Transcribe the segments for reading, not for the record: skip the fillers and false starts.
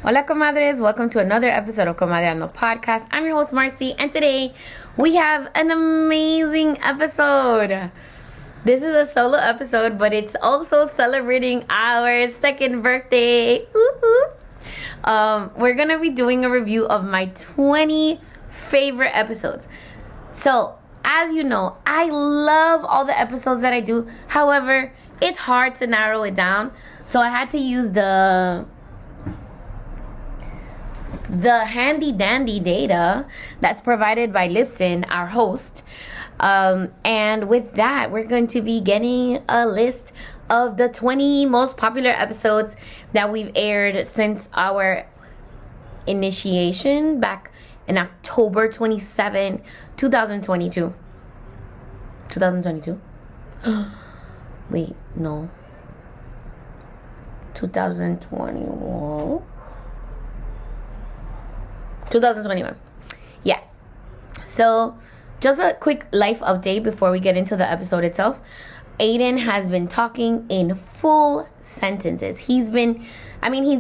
Hola Comadres, welcome to another episode of Comadre-Gram podcast. I'm your host Marcy, and today we have an amazing episode. This is a solo episode, but it's also celebrating our second birthday. We're gonna be doing a review of my 20 favorite episodes. So, as you know, I love all the episodes that I do. However, it's hard to narrow it down. So I had to use the handy dandy data that's provided by Libsyn, our host. And with that, we're going to be getting a list of the 20 most popular episodes that we've aired since our initiation back in October 27, 2022. 2022? Wait, no. 2021. 2021. Yeah. So, just a quick life update before we get into the episode itself. Aiden has been talking in full sentences. He's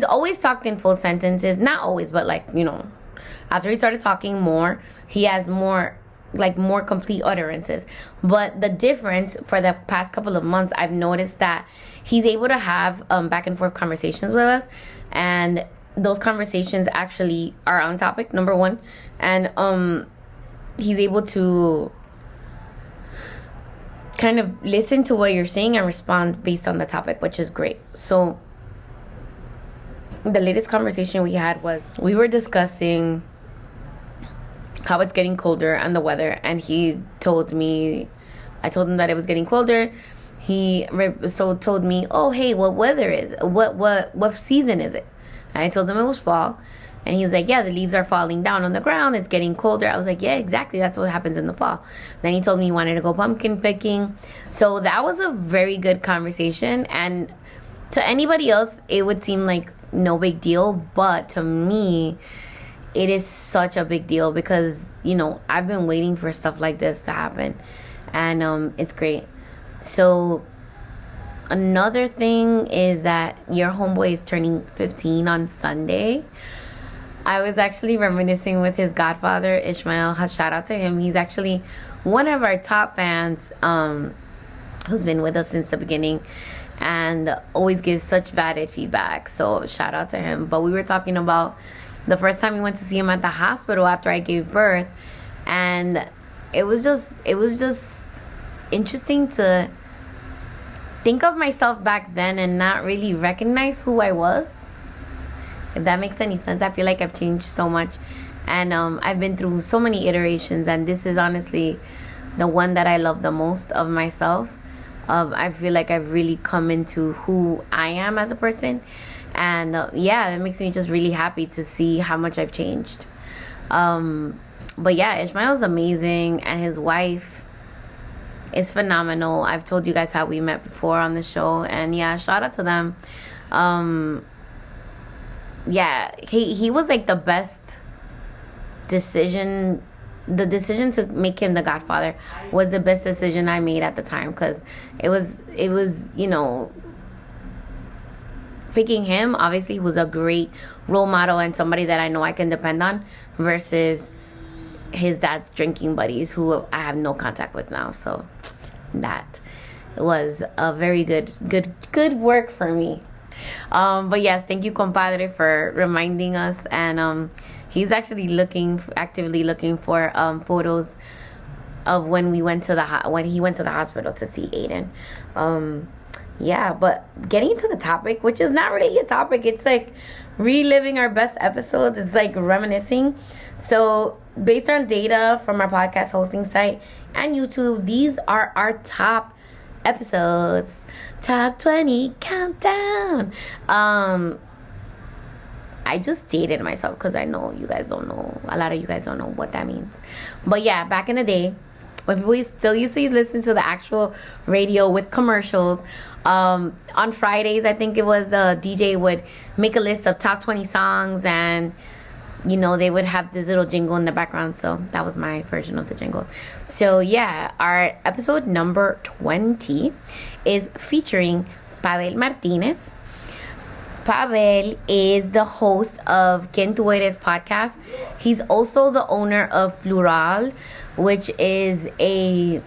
always talked in full sentences. Not always, but after he started talking more, he has more complete utterances. But the difference for the past couple of months, I've noticed that he's able to have back and forth conversations with us, and those conversations actually are on topic, number one, and he's able to kind of listen to what you're saying and respond based on the topic, which is great. So the latest conversation we had was we were discussing how it's getting colder and the weather, and I told him that it was getting colder. He told me, oh hey, what weather is it? What season is it? And I told him it was fall. And he was like, yeah, the leaves are falling down on the ground. It's getting colder. I was like, yeah, exactly. That's what happens in the fall. Then he told me he wanted to go pumpkin picking. So that was a very good conversation. And to anybody else, it would seem like no big deal. But to me, it is such a big deal because, I've been waiting for stuff like this to happen. And it's great. So another thing is that your homeboy is turning 15 on Sunday. I was actually reminiscing with his godfather, Ishmael. Shout out to him. He's actually one of our top fans who's been with us since the beginning and always gives such valid feedback. So shout out to him. But we were talking about the first time we went to see him at the hospital after I gave birth. And it was just interesting to think of myself back then and not really recognize who I was. If that makes any sense. I feel like I've changed so much, and I've been through so many iterations, and this is honestly the one that I love the most of myself. I feel like I've really come into who I am as a person, and it makes me just really happy to see how much I've changed. But yeah, Ishmael's amazing, and his wife is phenomenal. I've told you guys how we met before on the show, and yeah, shout out to them. He was like the best decision. The decision to make him the godfather was the best decision I made at the time, because it was picking him, obviously, who's a great role model and somebody that I know I can depend on, versus his dad's drinking buddies who I have no contact with now. So that was a very good work for me. But yes, thank you, compadre, for reminding us. And he's actually actively looking for photos of when he went to the hospital to see Aiden. But getting into the topic, which is not really a topic, it's like reliving our best episodes. It's like reminiscing. So based on data from our podcast hosting site and YouTube, these are our top episodes. Top 20 countdown. I just dated myself because I know you guys don't know. A lot of you guys don't know what that means. But yeah, back in the day, when people still used to listen to the actual radio with commercials, on Fridays, I think it was, the DJ would make a list of top 20 songs, and they would have this little jingle in the background. So that was my version of the jingle. So yeah, our episode number 20 is featuring Pavel Martinez. Pavel is the host of Quien Tú Eres podcast. He's also the owner of Plural, which is a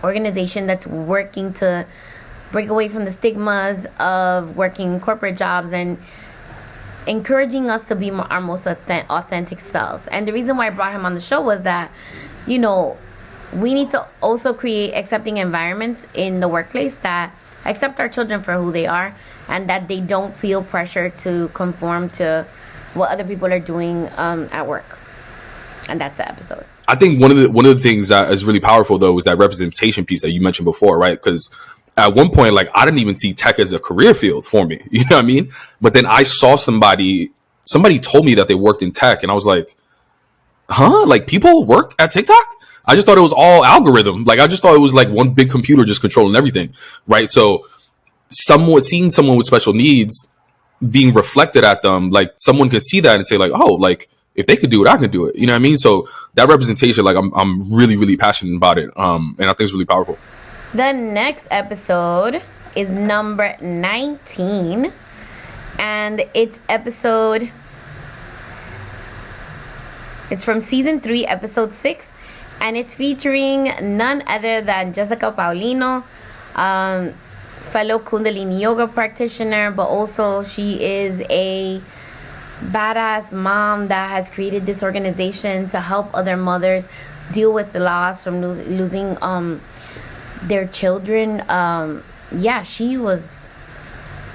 organization that's working to break away from the stigmas of working corporate jobs and encouraging us to be our most authentic selves. And the reason why I brought him on the show was that, you know, we need to also create accepting environments in the workplace that accept our children for who they are and that they don't feel pressure to conform to what other people are doing at work. And that's the episode. I think one of the things that is really powerful, though, is that representation piece that you mentioned before, right? Because at one point, like, I didn't even see tech as a career field for me. You know what I mean? But then I saw somebody told me that they worked in tech, and I was like, huh? Like, people work at TikTok? I just thought it was all algorithm. Like, I just thought it was like one big computer just controlling everything, right? So seeing someone with special needs being reflected at them, like, someone could see that and say, like, oh, like, if they could do it, I can do it. You know what I mean? So that representation, like, I'm really, really passionate about it. And I think it's really powerful. The next episode is number 19. And it's from season 3, episode 6. And it's featuring none other than Jessica Paulino, fellow Kundalini yoga practitioner, but also she is a badass mom that has created this organization to help other mothers deal with the loss from losing their children. She was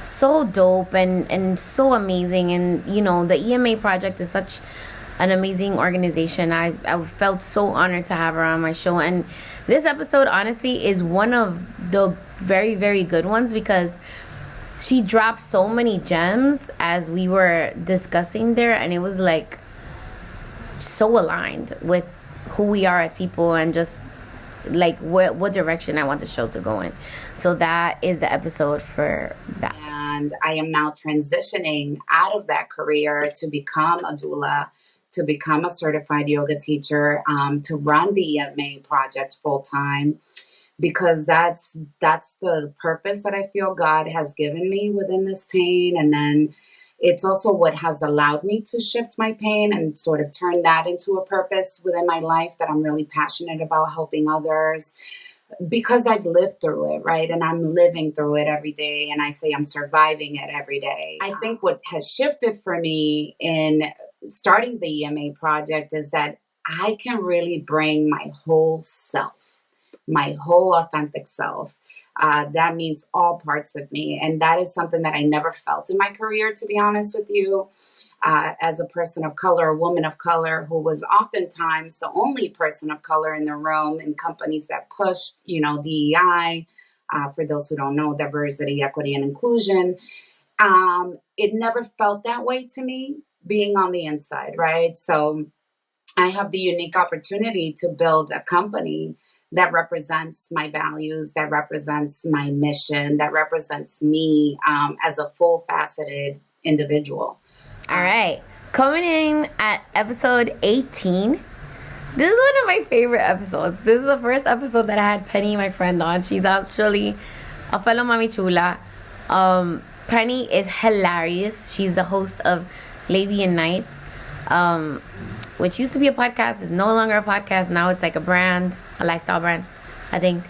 so dope and so amazing. And, you know, the EMA project is such an amazing organization. I felt so honored to have her on my show. And this episode, honestly, is one of the very, very good ones because she dropped so many gems as we were discussing there, and it was like so aligned with who we are as people and just like what direction I want the show to go in. So that is the episode for that. And I am now transitioning out of that career to become a doula, to become a certified yoga teacher, to run the EMA project full time. Because that's the purpose that I feel God has given me within this pain. And then it's also what has allowed me to shift my pain and sort of turn that into a purpose within my life that I'm really passionate about helping others because I've lived through it, right? And I'm living through it every day. And I say I'm surviving it every day. I think what has shifted for me in starting the EMA project is that I can really bring my whole self, my whole authentic self. That means all parts of me. And that is something that I never felt in my career, to be honest with you. As a person of color, a woman of color who was oftentimes the only person of color in the room in companies that pushed, DEI, for those who don't know, diversity, equity, and inclusion. It never felt that way to me being on the inside, right? So I have the unique opportunity to build a company that represents my values, that represents my mission, that represents me as a full-faceted individual. All right. Coming in at episode 18. This is one of my favorite episodes. This is the first episode that I had Penny, my friend, on. She's actually a fellow Mami Chula. Penny is hilarious. She's the host of Labian Nights, which used to be a podcast, is no longer a podcast. Now it's like a brand, a lifestyle brand, I think.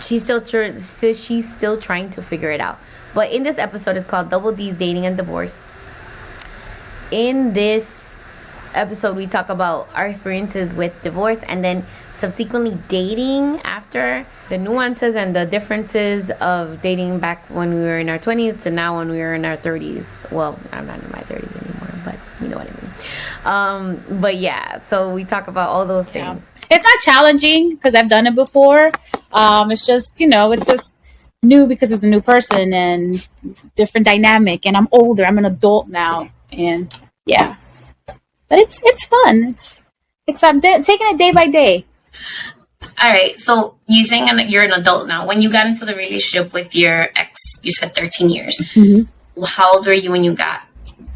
She's still trying to figure it out. But in this episode, it's called Double D's Dating and Divorce. In this episode, we talk about our experiences with divorce and then subsequently dating after, the nuances and the differences of dating back when we were in our 20s to now when we were in our 30s. Well, I'm not in my 30s anymore, but you know what I mean. But yeah, so we talk about all those things. It's not challenging because I've done it before. It's just, it's just new because it's a new person and different dynamic. And I'm older. I'm an adult now. And yeah, but it's fun. I'm taking it day by day. All right. So you saying you're an adult now. When you got into the relationship with your ex, you said 13 years. Mm-hmm. How old were you when you got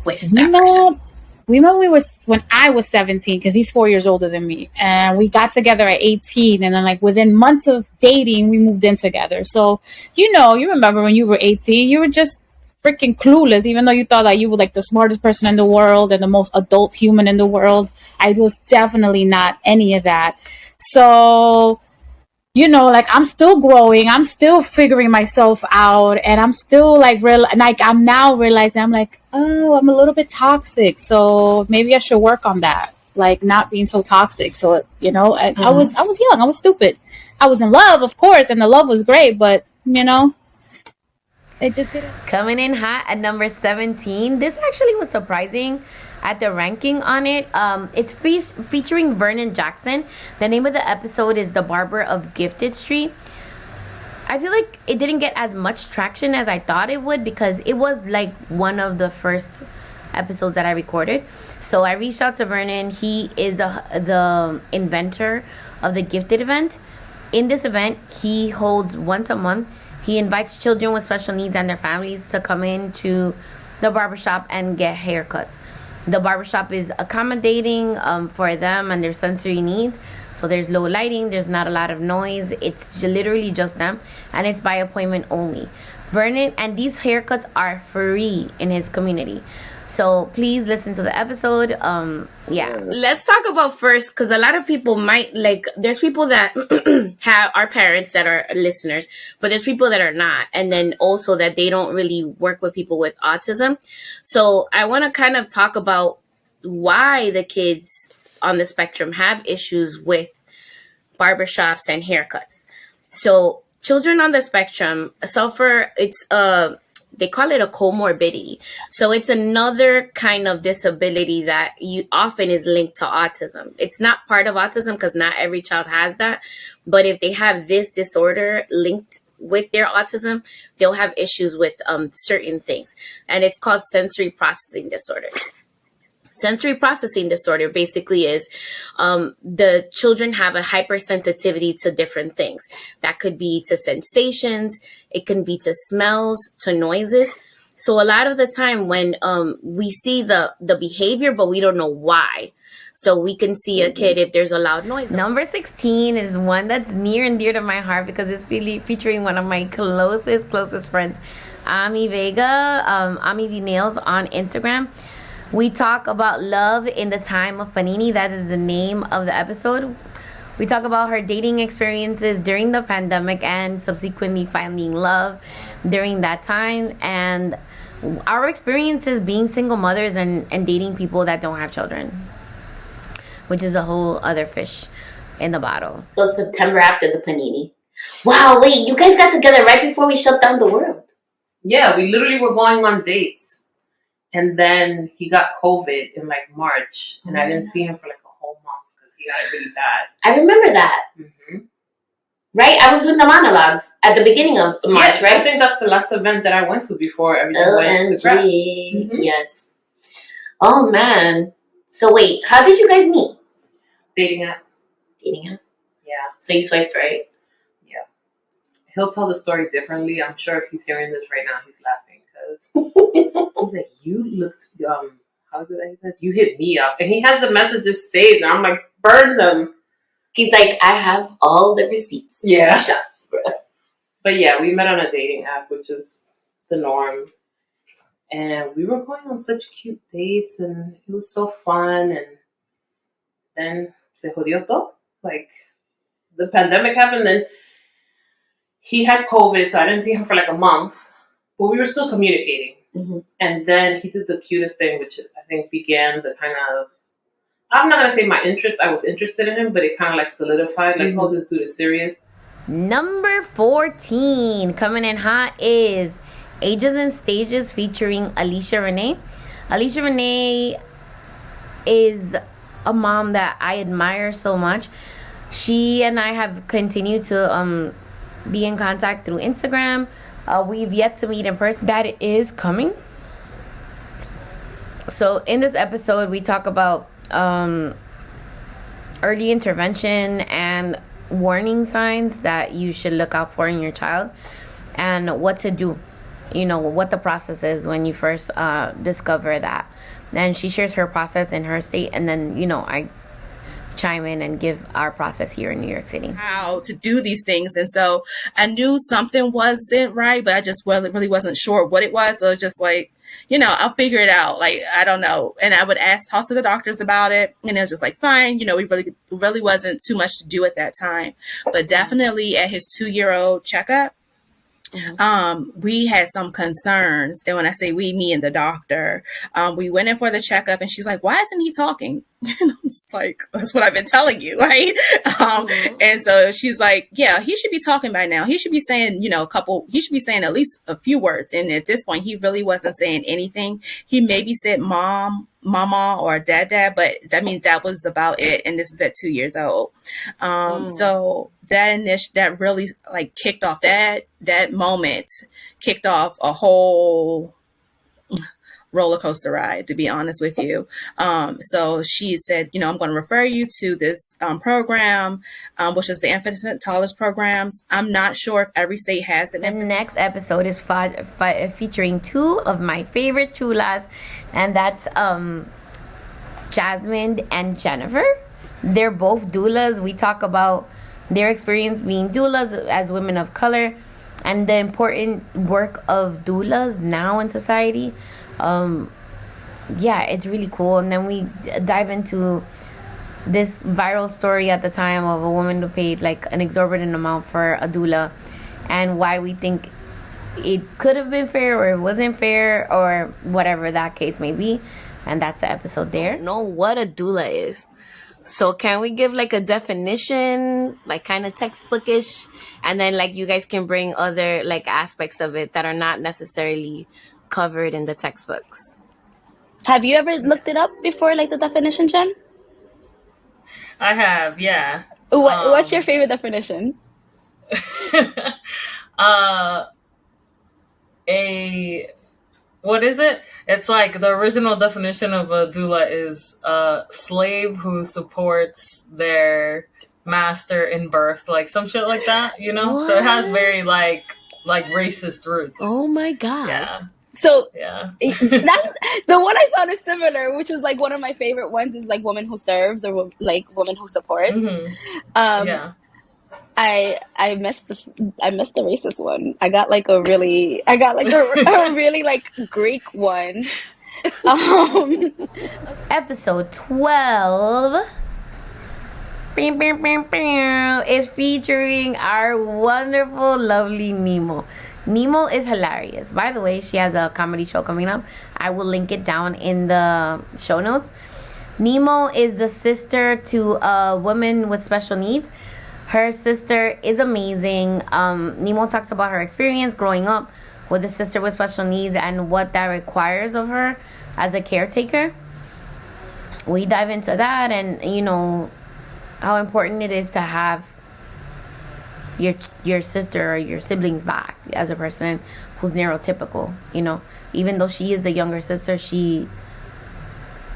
with that person? When I was 17, because he's 4 years older than me, and we got together at 18, and then like within months of dating, we moved in together. So, you remember when you were 18, you were just freaking clueless, even though you thought that you were like the smartest person in the world and the most adult human in the world. I was definitely not any of that. So, you know, like I'm still growing, I'm still figuring myself out, and I'm still like I'm now realizing I'm like, oh, I'm a little bit toxic, so maybe I should work on that, like not being so toxic. So, you know, I was young, I was stupid, I was in love, of course, and the love was great, but you know, it just didn't. Coming in hot at number 17. This actually was surprising at the ranking on it. It's featuring Vernon Jackson. The name of the episode is The Barber of Gifted Street. I feel like it didn't get as much traction as I thought it would because it was like one of the first episodes that I recorded. So I reached out to Vernon. He is the inventor of the Gifted event. In this event, he holds once a month. He invites children with special needs and their families to come into the barbershop and get haircuts. The barbershop is accommodating for them and their sensory needs. So there's low lighting, there's not a lot of noise. It's literally just them, and it's by appointment only. Vernon, and these haircuts are free in his community. So please listen to the episode. Yeah. Let's talk about first, because a lot of people might there's people that are parents that are listeners, but there's people that are not. And then also that they don't really work with people with autism. So I want to kind of talk about why the kids on the spectrum have issues with barbershops and haircuts. So children on the spectrum suffer, they call it a comorbidity. So it's another kind of disability that often is linked to autism. It's not part of autism because not every child has that. But if they have this disorder linked with their autism, they'll have issues with certain things. And it's called sensory processing disorder. Sensory processing disorder basically is the children have a hypersensitivity to different things. That could be to sensations, it can be to smells, to noises. So a lot of the time when we see the behavior, but we don't know why. So we can see a kid if there's a loud noise. Number 16 is one that's near and dear to my heart because it's really featuring one of my closest friends, Ami Vega, Ami V Nails on Instagram. We talk about love in the time of Panini. That is the name of the episode. We talk about her dating experiences during the pandemic and subsequently finding love during that time, and our experiences being single mothers and dating people that don't have children, which is a whole other fish in the bottle. So September after the Panini. Wow, wait, you guys got together right before we shut down the world. Yeah, we literally were going on dates. And then he got COVID in like March, and I didn't see him for like a whole month because he got it really bad. I remember that. Mm-hmm. Right? I was doing the monologues at the beginning of March, right? I think that's the last event that I went to before everything went to crap. Mm-hmm. Yes. Oh, man. So wait, how did you guys meet? Dating app. Dating app? Yeah. So you swiped right? Yeah. He'll tell the story differently. I'm sure if he's hearing this right now, he's laughing. He's like, you looked, how is it that he says? You hit me up. And he has the messages saved. And I'm like, burn them. He's like, I have all the receipts. Yeah. Shots, bro. But yeah, we met on a dating app, which is the norm. And we were going on such cute dates. And it was so fun. And then se jodió todo. Like, the pandemic happened. And he had COVID, so I didn't see him for like a month. But we were still communicating. Mm-hmm. And then he did the cutest thing, which I think began the kind of, I'm not going to say my interest. I was interested in him, but it kind of like solidified. Like, oh, this dude is serious. Number 14 coming in hot is Ages and Stages featuring Alicia Renee. Alicia Renee is a mom that I admire so much. She and I have continued to be in contact through Instagram. We've yet to meet in person. That is coming. So in this episode, we talk about early intervention and warning signs that you should look out for in your child and what to do. You know, what the process is when you first discover that. And she shares her process in her state. And then, you know, I chime in and give our process here in New York City. How to do these things. And so I knew something wasn't right, but I just really wasn't sure what it was. So just like, I'll figure it out. Like, I don't know. And I would talk to the doctors about it. And it was just like, fine. We really wasn't too much to do at that time. But definitely at his 2-year-old checkup, we had some concerns. And when I say we, me and the doctor, we went in for the checkup and she's like, why isn't he talking? It's like, that's what I've been telling you, right? And so she's like, yeah, he should be talking by now. He should be saying, he should be saying at least a few words. And at this point, he really wasn't saying anything. He maybe said mom, mama, or dad, but that was about it. And this is at 2 years old. So that really like kicked off that moment, kicked off a whole roller coaster ride, to be honest with you. So she said, I'm going to refer you to this program, which is the infantologist programs. I'm not sure if every state has it. The next episode is featuring 2 of my favorite chulas, and that's Jasmine and Jennifer. They're both doulas. We talk about their experience being doulas as women of color and the important work of doulas now in society. It's really cool. And then we dive into this viral story at the time of a woman who paid like an exorbitant amount for a doula, and why we think it could have been fair or it wasn't fair, or whatever that case may be. And that's the episode there. Know what a doula is. So can we give like a definition, like kind of textbookish, and then like you guys can bring other like aspects of it that are not necessarily covered in the textbooks. Have you ever looked it up before, like the definition, Jen? I have, yeah. What's your favorite definition? What is it? It's like the original definition of a doula is a slave who supports their master in birth, like some shit like that, What? So it has very like racist roots. Oh my God. Yeah. So yeah, that's the one I found is similar, which is like one of my favorite ones is like woman who serves, or like woman who supports. Yeah. I missed the racist one. I got like a really like Greek one. Episode 12 is featuring our wonderful, lovely Nemo. Nemo is hilarious. By the way, she has a comedy show coming up. I will link it down in the show notes. Nemo is the sister to a woman with special needs. Her sister is amazing. Nemo talks about her experience growing up with a sister with special needs and what that requires of her as a caretaker. We dive into that and, how important it is to have your sister or your siblings back as a person who's neurotypical. Even though she is the younger sister, she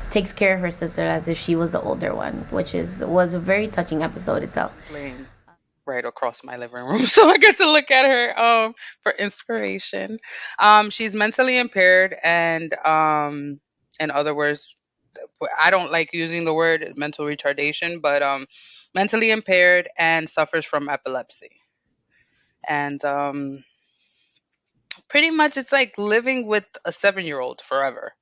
takes care of her sister as if she was the older one, which was a very touching episode itself. Right across my living room, so I get to look at her for inspiration. She's mentally impaired, and in other words, I don't like using the word mental retardation, but mentally impaired and suffers from epilepsy. And pretty much it's like living with a 7-year-old forever,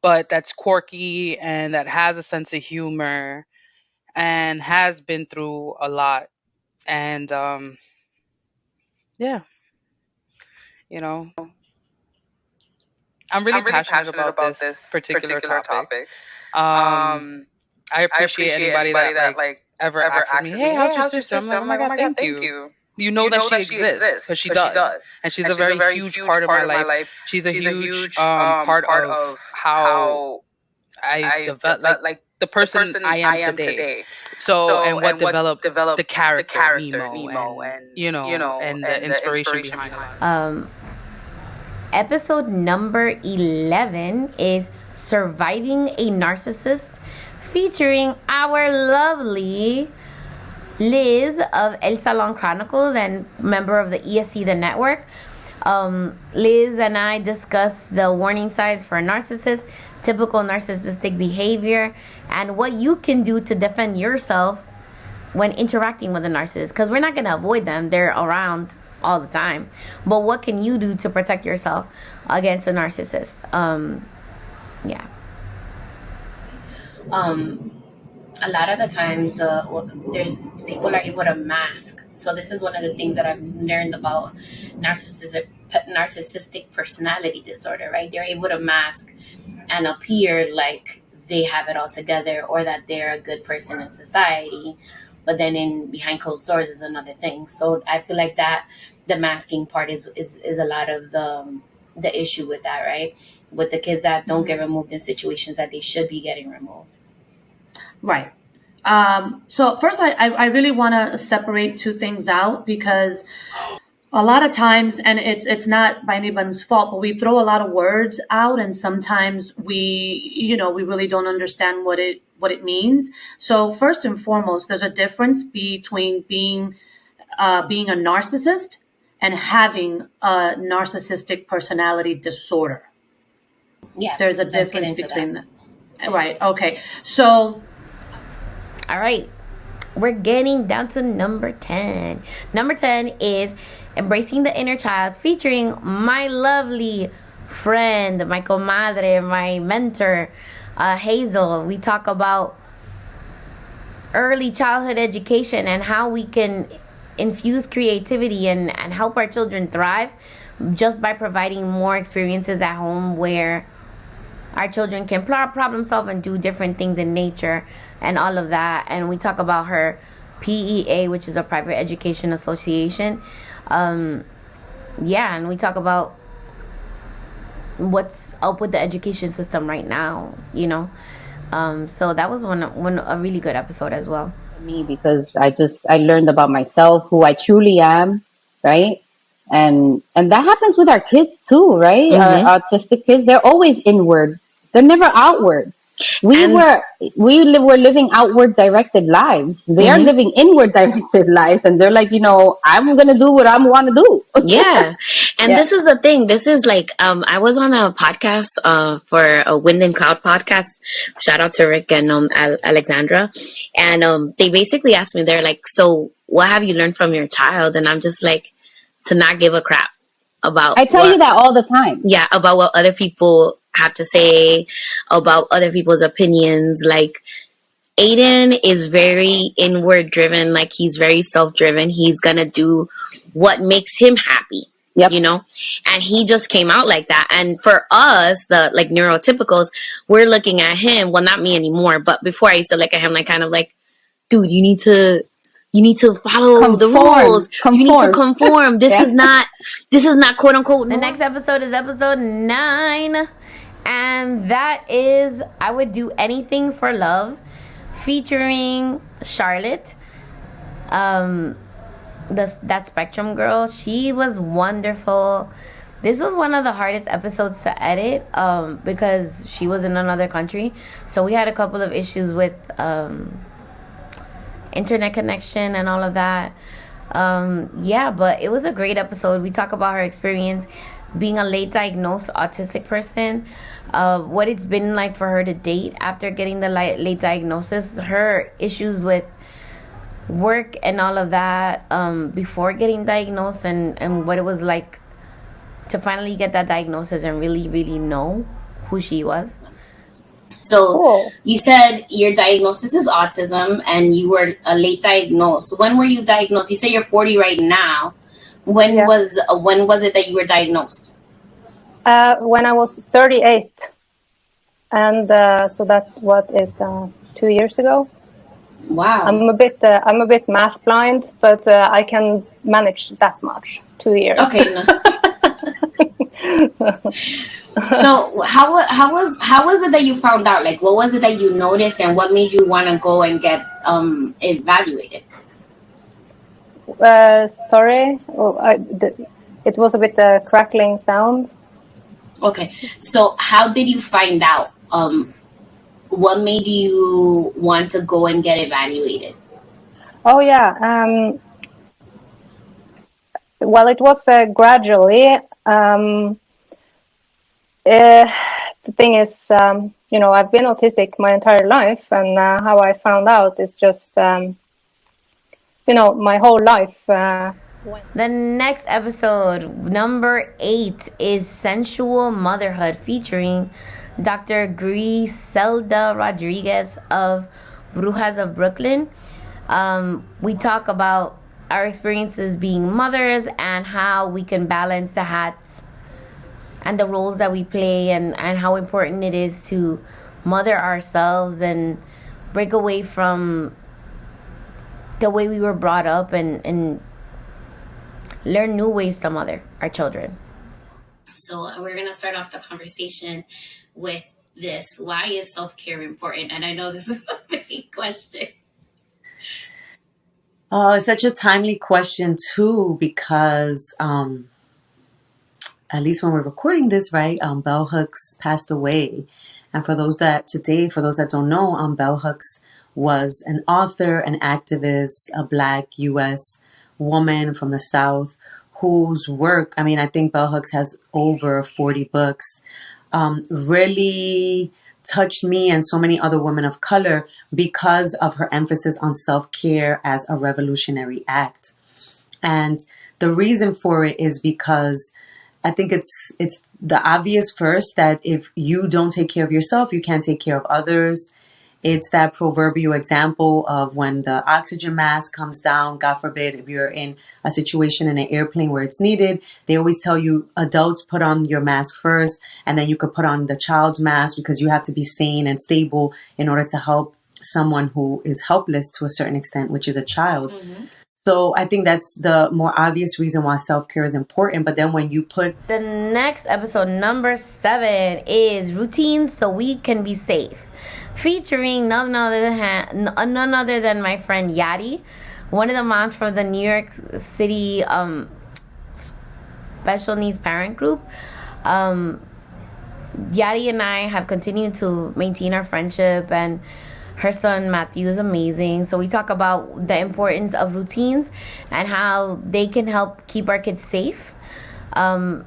but that's quirky and that has a sense of humor and has been through a lot. And yeah, I'm really passionate about this particular topic. I appreciate anybody that like ever asks me, "Hey, how's your sister?" I'm like, "Oh my God, thank you." You know that she exists because she does, and she's a very huge part of my life. She's a huge part of how I develop, like the person I am today. So and what developed the character Nemo, and and the inspiration behind it. Episode number 11 is Surviving a Narcissist, featuring our lovely Liz of El Salon Chronicles and member of the ESC, the network. Liz and I discussed the warning signs for narcissists, typical narcissistic behavior, and what you can do to defend yourself when interacting with a narcissist. Because we're not going to avoid them. They're around all the time. But what can you do to protect yourself against a narcissist? Yeah. A lot of the times there's people are able to mask. So this is one of the things that I've learned about narcissistic personality disorder, right? They're able to mask and appear like they have it all together or that they're a good person in society, but then behind closed doors is another thing. So I feel like that the masking part is a lot of the issue with that, right? With the kids that don't get removed in situations that they should be getting removed. Right. So first, I really want to separate two things out, because a lot of times, and it's not by anybody's fault, but we throw a lot of words out, and sometimes we really don't understand what it means. So first and foremost, there's a difference between being a narcissist and having a narcissistic personality disorder. Yeah, there's a difference between them. Right. Okay. So. All right, we're getting down to number 10. Number 10 is Embracing the Inner Child, featuring my lovely friend, my comadre, my mentor, Hazel. We talk about early childhood education and how we can infuse creativity and help our children thrive just by providing more experiences at home where our children can problem solve and do different things in nature and all of that. And we talk about her PEA, which is a private education association. And we talk about what's up with the education system right now, so that was a really good episode as well. Me, because I learned about myself, who I truly am, right? And that happens with our kids too, right? Mm-hmm. Our autistic kids, they're always inward. They're never outward. We were living outward directed lives. They are living inward directed lives, and they're like, I'm gonna do what I want to do. Yeah. And this is the thing. This is like, I was on a podcast for a Wind and Cloud podcast. Shout out to Rick and Alexandra. And they basically asked me, they're like, so what have you learned from your child? And I'm just like, to not give a crap about. I tell you that all the time. Yeah, about what other people have to say, about other people's opinions. Like, Aiden is very inward driven, like he's very self-driven. He's gonna do what makes him happy. Yep. And he just came out like that. And for us, the like neurotypicals, we're looking at him, well, not me anymore, but before I used to look at him like kind of like, dude, you need to follow the rules. You need to conform. This is not quote unquote. The next episode is episode 9. And that is I Would Do Anything for Love, featuring Charlotte. That Spectrum girl. She was wonderful. This was one of the hardest episodes to edit because she was in another country. So we had a couple of issues with internet connection and all of that. But it was a great episode. We talk about her experience being a late diagnosed autistic person, what it's been like for her to date after getting the late diagnosis, her issues with work and all of that before getting diagnosed, and what it was like to finally get that diagnosis and really, really know who she was. So Cool. you said your diagnosis is autism and you were late diagnosed. When were you diagnosed? You say you're 40 right now. When was it that you were diagnosed? When I was 38, and so that is 2 years ago. Wow. I'm a bit math blind, but I can manage that much. 2 years. Okay. So how was it that you found out? Like, what was it that you noticed, and what made you want to go and get evaluated? Sorry, it was a bit crackling sound. Okay, so how did you find out? What made you want to go and get evaluated? Oh yeah. well, it was gradually. The thing is, I've been autistic my entire life, and how I found out is just, my whole life. The next episode, number 8, is Sensual Motherhood, featuring Dr. Griselda Rodriguez of Brujas of Brooklyn. We talk about our experiences being mothers and how we can balance the hats and the roles that we play, and how important it is to mother ourselves and break away from the way we were brought up and learn new ways to mother our children. So we're going to start off the conversation with this. Why is self-care important? And I know this is a big question. Oh, it's such a timely question too, because at least when we're recording this, right, Bell Hooks passed away. And for those that don't know, Bell Hooks was an author, an activist, a Black U.S. woman from the South whose work, I think Bell Hooks has over 40 books, really touched me and so many other women of color because of her emphasis on self-care as a revolutionary act. And the reason for it is because I think it's the obvious first that if you don't take care of yourself, you can't take care of others. It's that proverbial example of when the oxygen mask comes down, God forbid, if you're in a situation in an airplane where it's needed, they always tell you adults put on your mask first, and then you could put on the child's mask because you have to be sane and stable in order to help someone who is helpless to a certain extent, which is a child. Mm-hmm. So I think that's the more obvious reason why self-care is important. But then when you put... The next episode, number 7, is Routines So We Can Be Safe, featuring none other than my friend Yadi, one of the moms from the New York City special needs parent group. Yadi and I have continued to maintain our friendship, and her son Matthew is amazing. So we talk about the importance of routines and how they can help keep our kids safe, and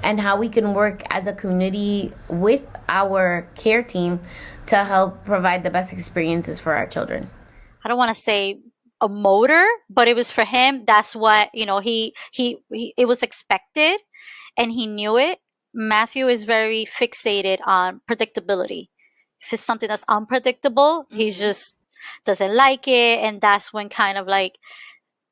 how we can work as a community with our care team to help provide the best experiences for our children. I don't want to say a motor, but it was for him. That's what, he it was expected and he knew it. Matthew is very fixated on predictability. If it's something that's unpredictable, he just doesn't like it. And that's when kind of like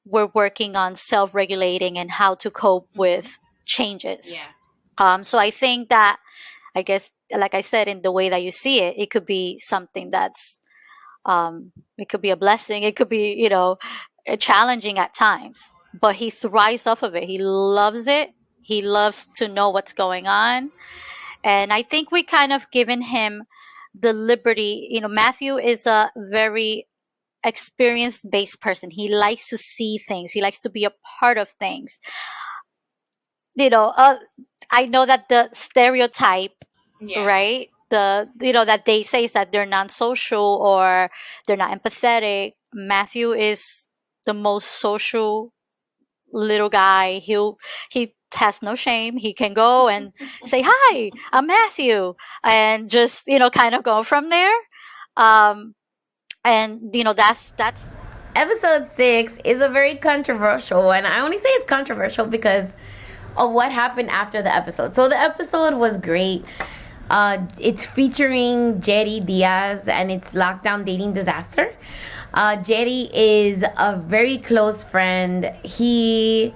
we're working on self-regulating and how to cope with changes. Yeah. So I think that, I guess, like I said, in the way that you see it, it could be something that's, it could be a blessing. It could be, challenging at times, but he thrives off of it. He loves it. He loves to know what's going on. And I think we kind of given him the liberty. Matthew is a very experience-based person. He likes to see things. He likes to be a part of things. I know that the stereotype, right? That they say is that they're non-social or they're not empathetic. Matthew is the most social little guy. He has no shame. He can go and say, "Hi, I'm Matthew," and just kind of go from there. That's episode 6 is a very controversial, and I only say it's controversial because of what happened after the episode. So the episode was great. It's featuring Jerry Diaz, and it's Lockdown Dating Disaster. Jerry is a very close friend. He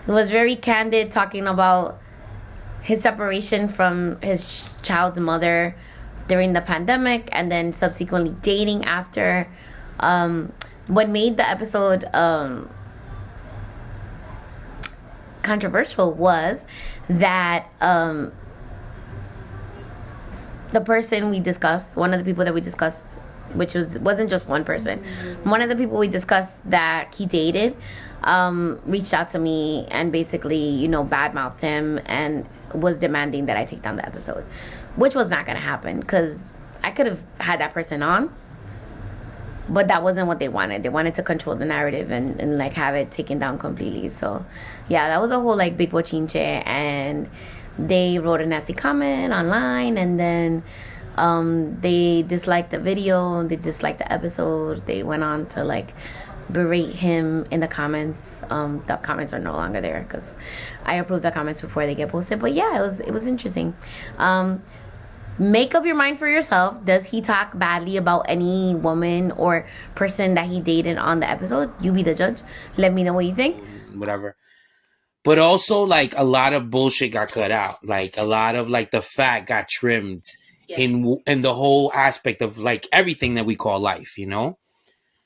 was very candid talking about his separation from his child's mother during the pandemic, and then subsequently dating after. What made the episode controversial was that the person we discussed, one of the people that we discussed, which wasn't just one person, one of the people we discussed that he dated, reached out to me and basically, badmouthed him and was demanding that I take down the episode, which was not going to happen because I could have had that person on but that wasn't what they wanted. They wanted to control the narrative and like have it taken down completely. So yeah, that was a whole like big bochinche, and they wrote a nasty comment online, and then they disliked the video, they disliked the episode. They went on to like berate him in the comments. The comments are no longer there because I approve the comments before they get posted. But yeah, it was interesting. Make up your mind for yourself. Does he talk badly about any woman or person that he dated on the episode? You be the judge. Let me know what you think. Whatever. But also, like, a lot of bullshit got cut out. Like, a lot of, like, the fat got trimmed in the whole aspect of, like, everything that we call life, you know?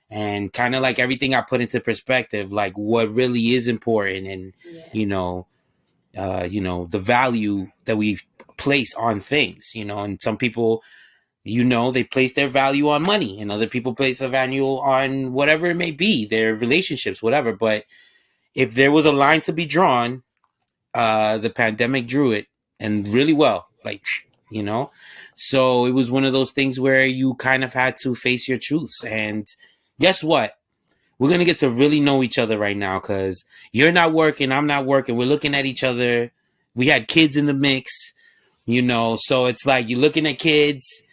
And kind of, like, everything got put into perspective, like, what really is important and, you know, the value that we place on things, you know? And some people, you know, they place their value on money, and other people place their value on whatever it may be, their relationships, whatever. But if there was a line to be drawn, the pandemic drew it, and really well, like, you know. So it was one of those things where you kind of had to face your truths. And guess what? We're going to get to really know each other right now, because you're not working, I'm not working. We're looking at each other. We had kids in the mix, you know. So it's like you're looking at kids,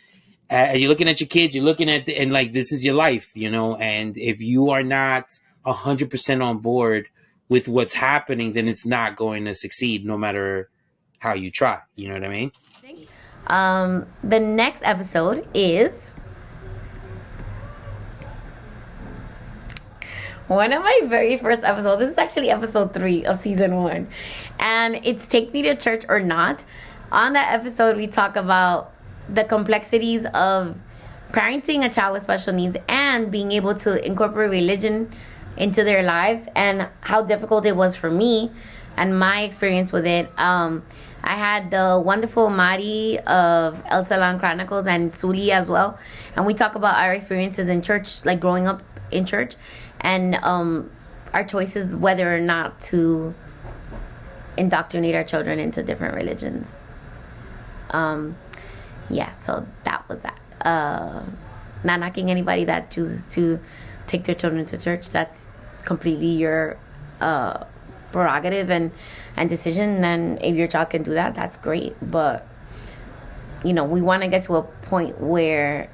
you're looking at your kids, you're looking at, and like, this is your life, you know. And if you are not 100% on board with what's happening, then it's not going to succeed no matter how you try. You know what I mean? The next episode is one of my very first episodes. This is actually episode 3 of season 1, and it's Take Me to Church or Not. On that episode, we talk about the complexities of parenting a child with special needs and being able to incorporate religion into their lives, and how difficult it was for me and my experience with it. I had the wonderful Mari of El Salon Chronicles and Suli as well, and we talk about our experiences in church, like growing up in church, and our choices whether or not to indoctrinate our children into different religions. Yeah, so that was that. Not knocking anybody that chooses to take their children to church. That's completely your prerogative and decision, and if your child can do that, that's great. But you know, we want to get to a point where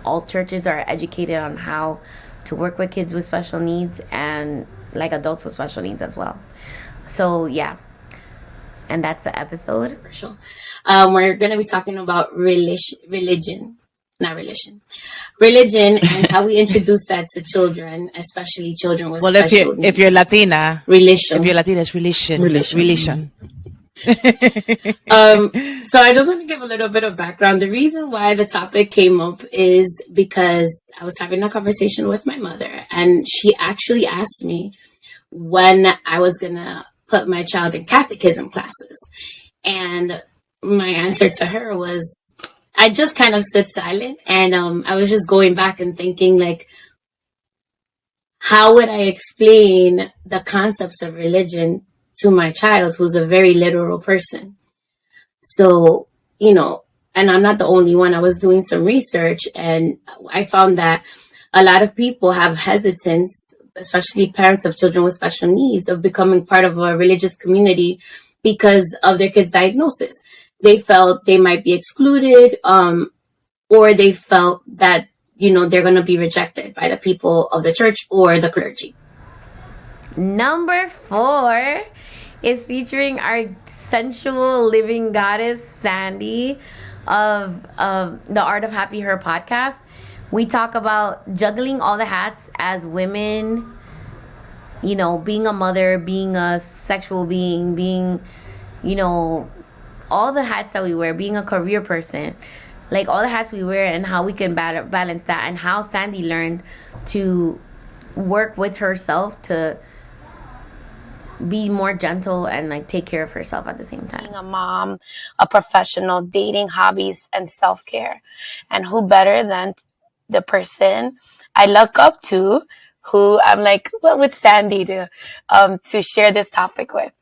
all churches are educated on how to work with kids with special needs, and like adults with special needs as well. So yeah, and that's the episode. We're going to be talking about religion and how we introduce that to children, especially children with special needs. If you're Latina, religion. If you're Latina, it's religion. So I just want to give a little bit of background. The reason why the topic came up is because I was having a conversation with my mother, and she actually asked me when I was going to put my child in catechism classes. And my answer to her was, I just kind of stood silent, and I was just going back and thinking, like, how would I explain the concepts of religion to my child, who's a very literal person? So, you know, and I'm not the only one. I was doing some research, and I found that a lot of people have hesitance, especially parents of children with special needs, of becoming part of a religious community because of their kids' diagnosis. They felt they might be excluded, or they felt that, you know, they're going to be rejected by the people of the church or the clergy. Number 4 is featuring our sensual living goddess, Sandy, of the Art of Happy Her podcast. We talk about juggling all the hats as women, you know, being a mother, being a sexual being, being, you know, all the hats that we wear, being a career person, like all the hats we wear, and how we can balance that, and how Sandy learned to work with herself to be more gentle and like take care of herself at the same time. Being a mom, a professional, dating, hobbies, and self-care. And who better than the person I look up to, who I'm like, what would Sandy do to share this topic with?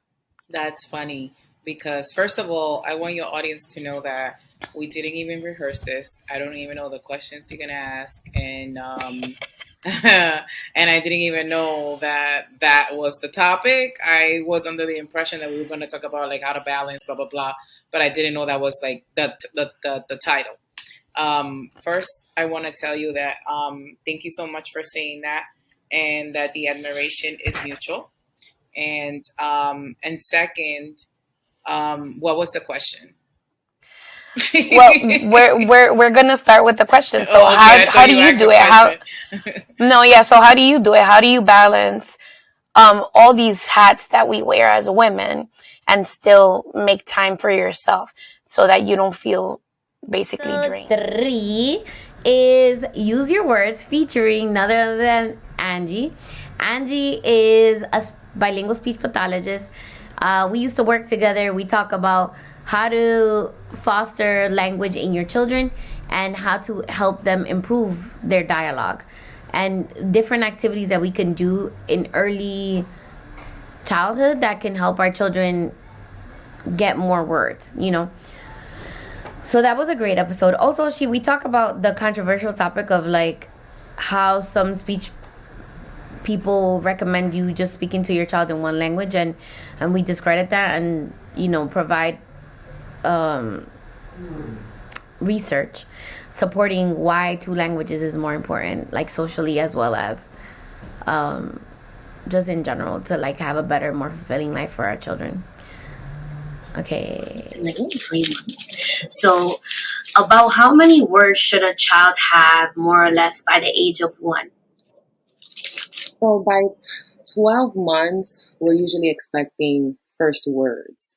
That's funny, because first of all, I want your audience to know that We didn't even rehearse this. I don't even know the questions you're gonna ask, and and I didn't even know that was the topic. I was under the impression that we were going to talk about like how to balance, blah blah blah, but I didn't know that was like the title. First, I want to tell you that thank you so much for saying that, and that the admiration is mutual. And second, what was the question? Well, we're gonna start with the question. So how do you do it? So how do you do it? How do you balance all these hats that we wear as women and still make time for yourself so that you don't feel basically drained? 3 is Use Your Words, featuring none other than Angie. Angie is a bilingual speech pathologist. We used to work together. We talk about how to foster language in your children and how to help them improve their dialogue, and different activities that we can do in early childhood that can help our children get more words, So that was a great episode. Also, we talk about the controversial topic of like how some speech people recommend you just speaking to your child in one language, and we discredit that and provide research supporting why 2 languages is more important, like socially as well as just in general, to like have a better, more fulfilling life for our children. Okay. So, about how many words should a child have more or less by the age of 1? So by 12 months, we're usually expecting first words.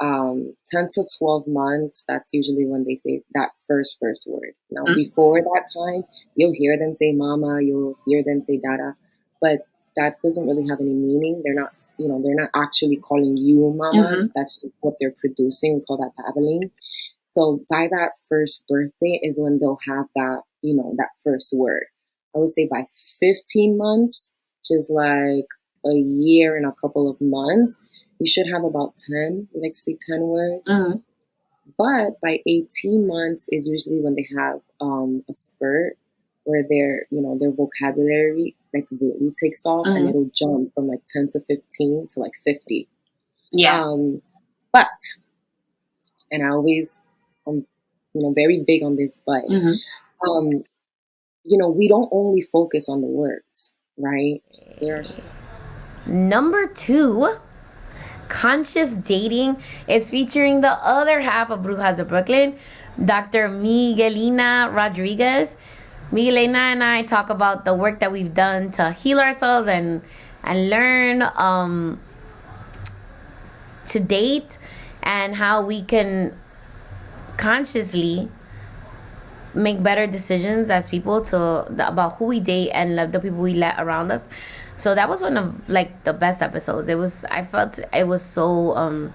10 to 12 months, that's usually when they say that first word. Now, before that time, you'll hear them say mama, you'll hear them say dada, but that doesn't really have any meaning. They're not, they're not actually calling you mama. That's what they're producing. We call that babbling. So by that first birthday is when they'll have that, that first word. I would say by 15 months, which is like a year and a couple of months, you should have about 10. We like to say 10 words. But by 18 months is usually when they have a spurt where their vocabulary like really takes off, and it'll jump from like 10 to 15 to like 50. Yeah. But, and I always, very big on this, but, we don't only focus on the words, right? There's Number 2, Conscious Dating, is featuring the other half of Brujas of Brooklyn, Dr. Miguelina Rodriguez. Miguelina and I talk about the work that we've done to heal ourselves and learn to date, and how we can consciously make better decisions as people about who we date and love the people we let around us. So that was one of like the best episodes. I felt it was so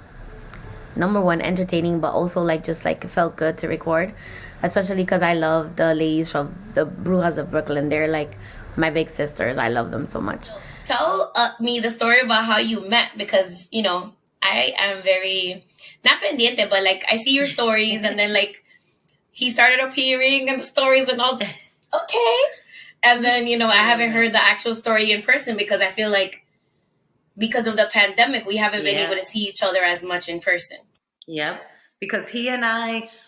number one, entertaining, but also like just like it felt good to record, especially because I love the ladies from the Brujas of Brooklyn. They're like my big sisters. I love them so much. Tell me the story about how you met, because I am very not pendiente, but like I see your stories, and then like he started appearing in the stories, and I was like, okay. And then, I haven't heard the actual story in person, because I feel like because of the pandemic, we haven't been able to see each other as much in person. Yep. Because he and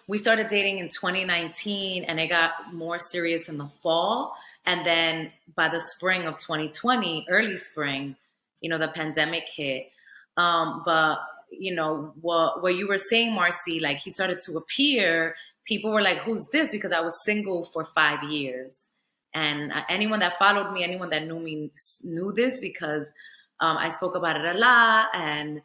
we started dating in 2019, and it got more serious in the fall. And then by the spring of 2020, early spring, the pandemic hit. But, what you were saying, Marcy, like he started to appear, people were like, who's this? Because I was single for 5 years. And anyone that followed me, anyone that knew me knew this, because I spoke about it a lot. And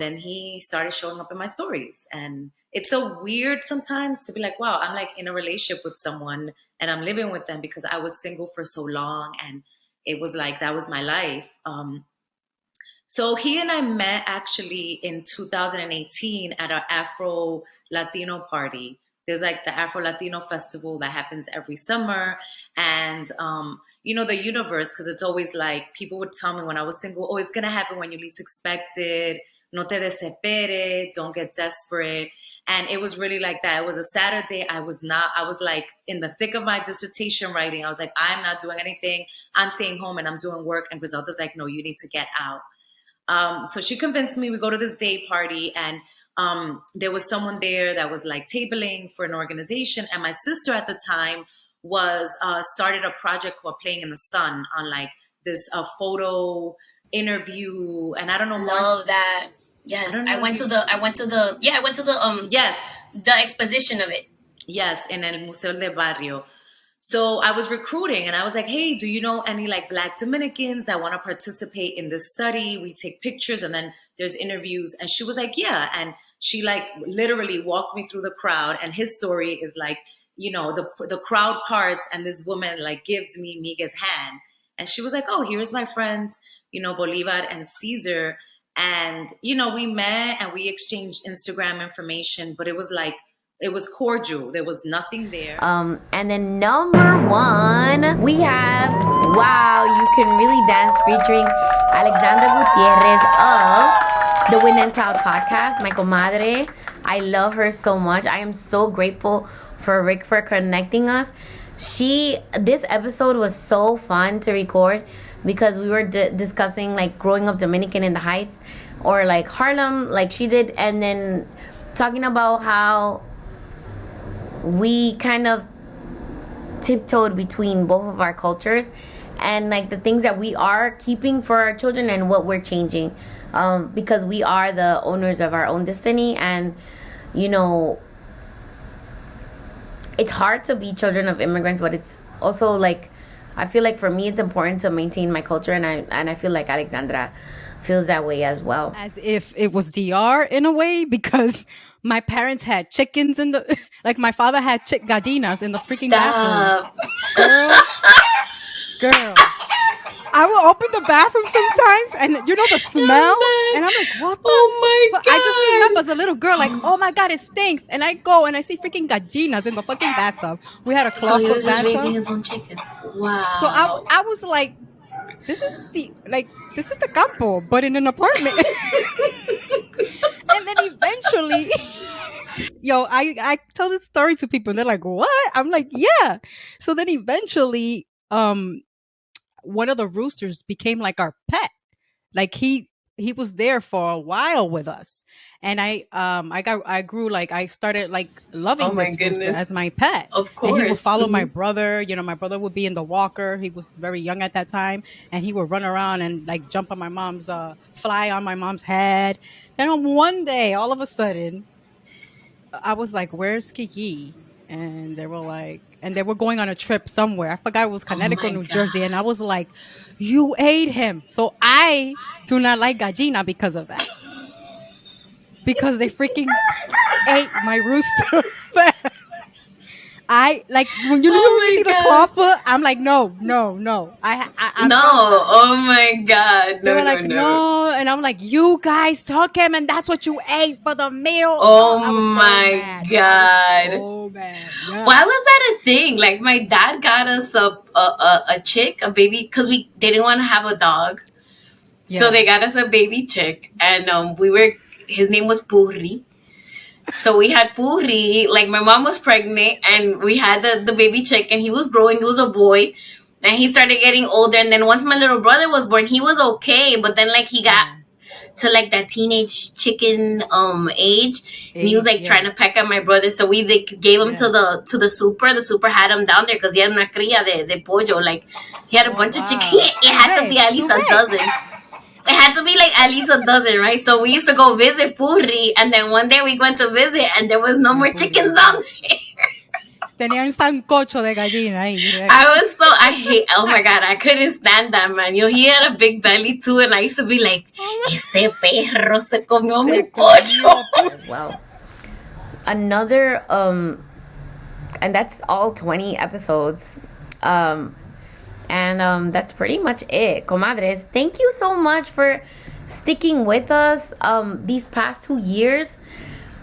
then he started showing up in my stories. And it's so weird sometimes to be like, wow, I'm like in a relationship with someone and I'm living with them, because I was single for so long. And it was like, that was my life. So he and I met actually in 2018 at our Afro Latino party. There's like the Afro Latino festival that happens every summer. And, the universe, because it's always like people would tell me when I was single, oh, it's going to happen when you least expect it. no te desesperes, don't get desperate. And it was really like that. It was a Saturday. I was like in the thick of my dissertation writing. I was like, I'm not doing anything. I'm staying home and I'm doing work. And Griselda's like, no, you need to get out. So she convinced me. We go to this day party, and there was someone there that was like tabling for an organization. And my sister at the time was started a project called Playing in the Sun on like this photo interview. And I don't know. Love that. Yes, I went to the yes, the exposition of it. Yes, in el Museo del Barrio. So I was recruiting, and I was like, hey, do you know any like Black Dominicans that want to participate in this study? We take pictures and then there's interviews. And she was like, yeah. And she like literally walked me through the crowd, and his story is like, you know, the crowd parts, and this woman like gives me Miguel's hand. And she was like, oh, here's my friends, you know, Bolivar and Caesar. And, you know, we met and we exchanged Instagram information, but it was like, it was cordial. There was nothing there. And then number 1, we have Wow, You Can Really Dance featuring Alexandra Gutierrez of the Wind and Cloud podcast, my comadre. I love her so much. I am so grateful for Rick for connecting us. This episode was so fun to record because we were discussing like growing up Dominican in the Heights or like Harlem like she did, and then talking about how we kind of tiptoed between both of our cultures and like the things that we are keeping for our children and what we're changing, because we are the owners of our own destiny. And you know, it's hard to be children of immigrants, but it's also like, I feel like for me it's important to maintain my culture, and I feel like Alexandra feels that way as well. As if it was DR in a way, because my parents had chickens in the, like my father had gallinas in the freaking bathroom. Girl. I will open the bathroom sometimes, and you know the smell, and I'm like, what the? Oh my God. I just remember as a little girl, like, oh my God, it stinks. And I go and I see freaking gallinas in the fucking bathtub. We had a cloth So he was just bathtub. raising his own chicken. Wow. So I was like, this is the campo, but in an apartment. And then eventually, I tell this story to people, and they're like, what? I'm like, yeah. So then eventually, one of the roosters became like our pet. Like he was there for a while with us, and I grew like, I started like loving this rooster as my pet. Of course. And he would follow my brother. You know, my brother would be in the walker. He was very young at that time, and he would run around and like jump on my mom's fly on my mom's head. Then on one day, all of a sudden, I was like, where's Kiki? And they were like, and they were going on a trip somewhere. I forgot it was Connecticut, New Jersey. And I was like, you ate him. So I do not like gallina because of that. Because they freaking ate my rooster. I like when you see the clawfoot, I'm like, no. I'm no. Oh my God. They were like, no. And I'm like, you guys took him, and that's what you ate for the meal. Oh my God. So bad. Yeah. Why was that a thing? Like my dad got us a chick, a baby, because they didn't want to have a dog. Yeah. So they got us a baby chick, and his name was Purri. So we had Puri, like my mom was pregnant, and we had the baby chick, and he was growing. He was a boy, and he started getting older. And then once my little brother was born, he was okay, but then like he got to like that teenage chicken age, and he was like trying to peck at my brother. So we gave him to the super. The super had him down there because he had una cría de pollo. Like he had a bunch of chicken. It had to be at least a dozen. It had to be like at least a dozen, right? So we used to go visit Purri, and then one day we went to visit, and there was no more chickens on there. Tenía un sancocho de gallina ahí. Oh my God, I couldn't stand that, man. He had a big belly too, and I used to be like, ese perro se comió mi pollo. As well. Another, and that's all 20 episodes. And that's pretty much it. Comadres, thank you so much for sticking with us these past 2 years.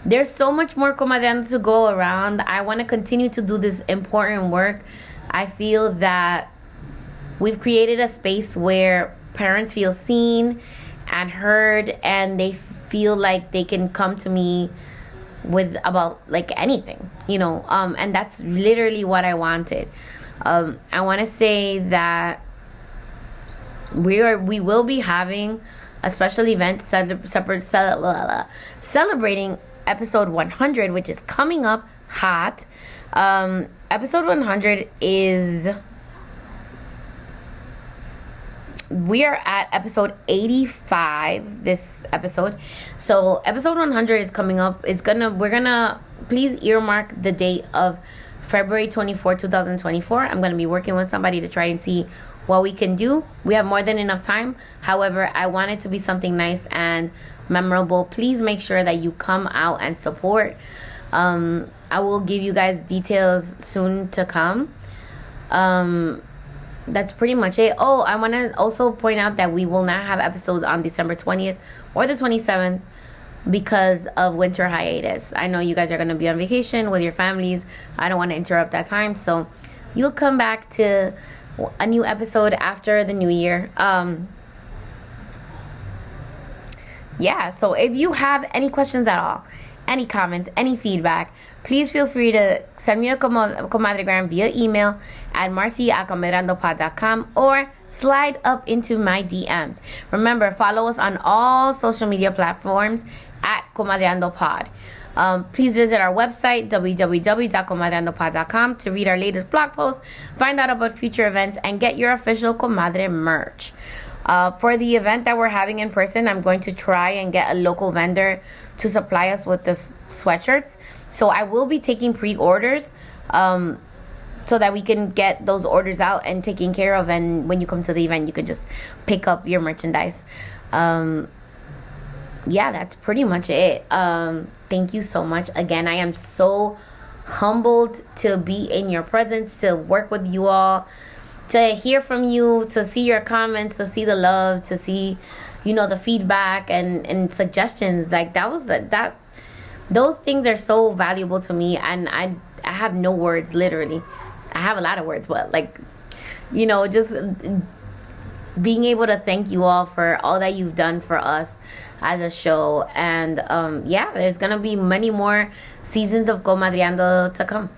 There's so much more Comadreando to go around. I want to continue to do this important work. I feel that we've created a space where parents feel seen and heard, and they feel like they can come to me with about like anything, and that's literally what I wanted. I want to say that we will be having a special event celebrating episode 100, which is coming up hot. Episode 100 is, we are at episode 85 this episode. So episode 100 is coming up. We're gonna please earmark the date of February 24, 2024. I'm gonna be working with somebody to try and see what we can do. We have more than enough time. However, I want it to be something nice and memorable. Please make sure that you come out and support. I will give you guys details soon to come. That's pretty much it. Oh, I want to also point out that we will not have episodes on December 20th or the 27th because of winter hiatus. I know you guys are going to be on vacation with your families. I don't want to interrupt that time. So you'll come back to a new episode after the new year. Yeah, so if you have any questions at all, any comments, any feedback, please feel free to send me a Comadre-Gram via email at Marcy@Comadreandopod.com or slide up into my DMs. Remember, follow us on all social media platforms at Comadreandopod. Please visit our website, www.comadreandopod.com, to read our latest blog posts, find out about future events, and get your official Comadre merch. For the event that we're having in person, I'm going to try and get a local vendor to supply us with the sweatshirts. So I will be taking pre-orders so that we can get those orders out and taken care of. And when you come to the event, you can just pick up your merchandise. Yeah, that's pretty much it. Thank you so much. Again, I am so humbled to be in your presence, to work with you all, to hear from you, to see your comments, to see the love, to see, the feedback and suggestions. Like those things are so valuable to me, and I have no words, literally. I have a lot of words, but just being able to thank you all for all that you've done for us as a show. And there's gonna be many more seasons of Comadreando to come.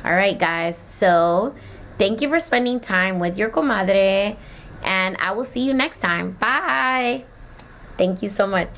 All right, guys, so thank you for spending time with your comadre, and I will see you next time. Bye. Thank you so much.